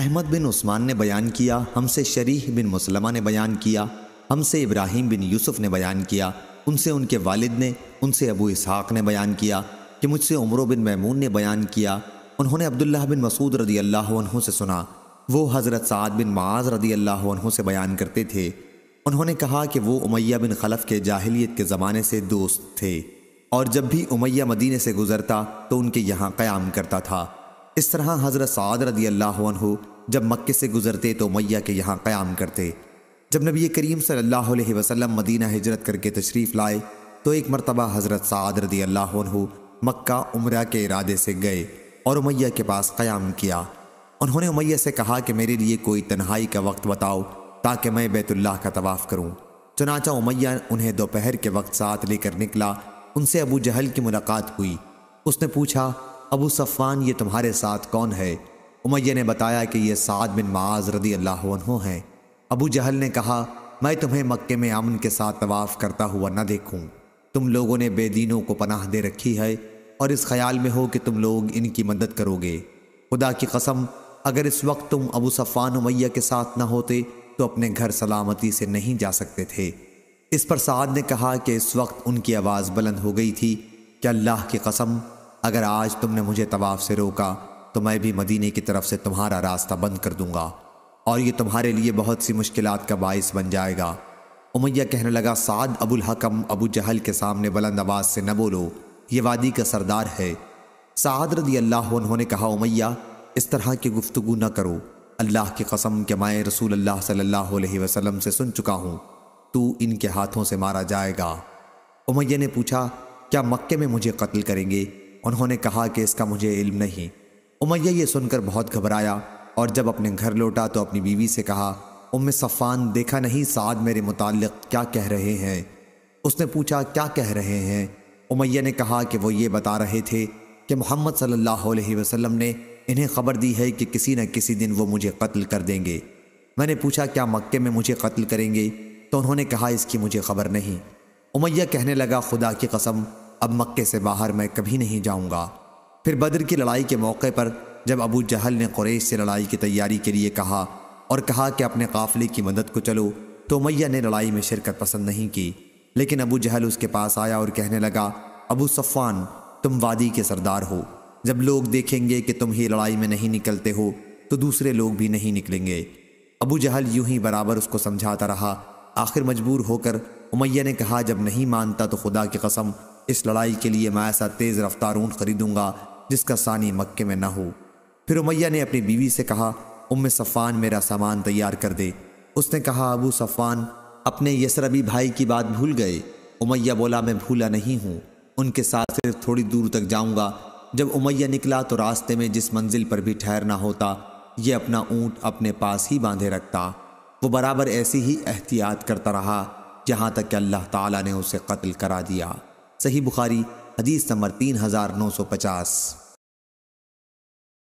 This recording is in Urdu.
احمد بن عثمان نے بیان کیا، ہم سے شریح بن مسلمہ نے بیان کیا، ہم سے ابراہیم بن یوسف نے بیان کیا، ان سے ان کے والد نے، ان سے ابو اسحاق نے بیان کیا کہ مجھ سے عمرو بن میمون نے بیان کیا، انہوں نے عبداللہ بن مسعود رضی اللہ عنہ سے سنا، وہ حضرت سعد بن معاذ رضی اللہ عنہ سے بیان کرتے تھے، انہوں نے کہا کہ وہ امیہ بن خلف کے جاہلیت کے زمانے سے دوست تھے، اور جب بھی امیہ مدینے سے گزرتا تو ان کے یہاں قیام کرتا تھا۔ اس طرح حضرت سعد رضی اللہ عنہ جب مکے سے گزرتے تو امیہ کے یہاں قیام کرتے۔ جب نبی کریم صلی اللہ علیہ وسلم مدینہ ہجرت کر کے تشریف لائے تو ایک مرتبہ حضرت سعد رضی اللہ عنہ مکہ عمرہ کے ارادے سے گئے اور امیہ کے پاس قیام کیا۔ انہوں نے امیہ سے کہا کہ میرے لیے کوئی تنہائی کا وقت بتاؤ تاکہ میں بیت اللہ کا طواف کروں۔ چنانچہ امیہ انہیں دوپہر کے وقت ساتھ لے کر نکلا۔ ان سے ابو جہل کی ملاقات ہوئی۔ اس نے پوچھا، ابو صفوان یہ تمہارے ساتھ کون ہے؟ امیہ نے بتایا کہ یہ سعد بن معاذ رضی اللہ عنہ ہیں۔ ابو جہل نے کہا، میں تمہیں مکے میں امن کے ساتھ طواف کرتا ہوا نہ دیکھوں۔ تم لوگوں نے بے دینوں کو پناہ دے رکھی ہے اور اس خیال میں ہو کہ تم لوگ ان کی مدد کرو گے۔ خدا کی قسم اگر اس وقت تم ابو صفوان امیہ کے ساتھ نہ ہوتے تو اپنے گھر سلامتی سے نہیں جا سکتے تھے۔ اس پر سعد نے کہا کہ اس وقت ان کی آواز بلند ہو گئی تھی کہ اللہ کی قسم اگر آج تم نے مجھے طواف سے روکا تو میں بھی مدینے کی طرف سے تمہارا راستہ بند کر دوں گا اور یہ تمہارے لیے بہت سی مشکلات کا باعث بن جائے گا۔ امیہ کہنے لگا، سعد ابو الحکم ابو جہل کے سامنے بلند آواز سے نہ بولو، یہ وادی کا سردار ہے۔ سعد رضی اللہ عنہ نے کہا، امیہ اس طرح کی گفتگو نہ کرو، اللہ کی قسم کہ میں رسول اللہ صلی اللہ علیہ وسلم سے سن چکا ہوں، تو ان کے ہاتھوں سے مارا جائے گا۔ امیہ نے پوچھا، کیا مکے میں مجھے قتل کریں گے؟ انہوں نے کہا کہ اس کا مجھے علم نہیں۔ امیہ یہ سن کر بہت گھبرایا اور جب اپنے گھر لوٹا تو اپنی بیوی سے کہا، ام صفوان دیکھا نہیں سعد میرے متعلق کیا کہہ رہے ہیں؟ اس نے پوچھا، کیا کہہ رہے ہیں؟ امیہ نے کہا کہ وہ یہ بتا رہے تھے کہ محمد صلی اللہ علیہ وسلم نے انہیں خبر دی ہے کہ کسی نہ کسی دن وہ مجھے قتل کر دیں گے۔ میں نے پوچھا، کیا مکے میں مجھے قتل کریں گے؟ تو انہوں نے کہا، اس کی مجھے خبر نہیں۔ امیہ کہنے لگا، خدا کی قسم اب مکے سے باہر میں کبھی نہیں جاؤں گا۔ پھر بدر کی لڑائی کے موقع پر جب ابو جہل نے قریش سے لڑائی کی تیاری کے لیے کہا اور کہا کہ اپنے قافلے کی مدد کو چلو تو امیہ نے لڑائی میں شرکت پسند نہیں کی، لیکن ابو جہل اس کے پاس آیا اور کہنے لگا، ابو صفوان تم وادی کے سردار ہو، جب لوگ دیکھیں گے کہ تم ہی لڑائی میں نہیں نکلتے ہو تو دوسرے لوگ بھی نہیں نکلیں گے۔ ابو جہل یوں ہی برابر اس کو سمجھاتا رہا، آخر مجبور ہو کر امیہ نے کہا، جب نہیں مانتا تو خدا کی قسم اس لڑائی کے لیے میں ایسا تیز رفتار اونٹ خریدوں گا جس کا ثانی مکے میں نہ ہو۔ پھر امیہ نے اپنی بیوی سے کہا، ام صفوان میرا سامان تیار کر دے۔ اس نے کہا، ابو صفوان اپنے یسربی بھائی کی بات بھول گئے؟ امیہ بولا، میں بھولا نہیں ہوں، ان کے ساتھ صرف تھوڑی دور تک جاؤں گا۔ جب امیہ نکلا تو راستے میں جس منزل پر بھی ٹھہرنا ہوتا یہ اپنا اونٹ اپنے پاس ہی باندھے رکھتا۔ وہ برابر ایسی ہی احتیاط کرتا رہا جہاں تک کہ اللہ تعالیٰ نے اسے قتل کرا دیا۔ صحیح بخاری حدیث نمبر 3950۔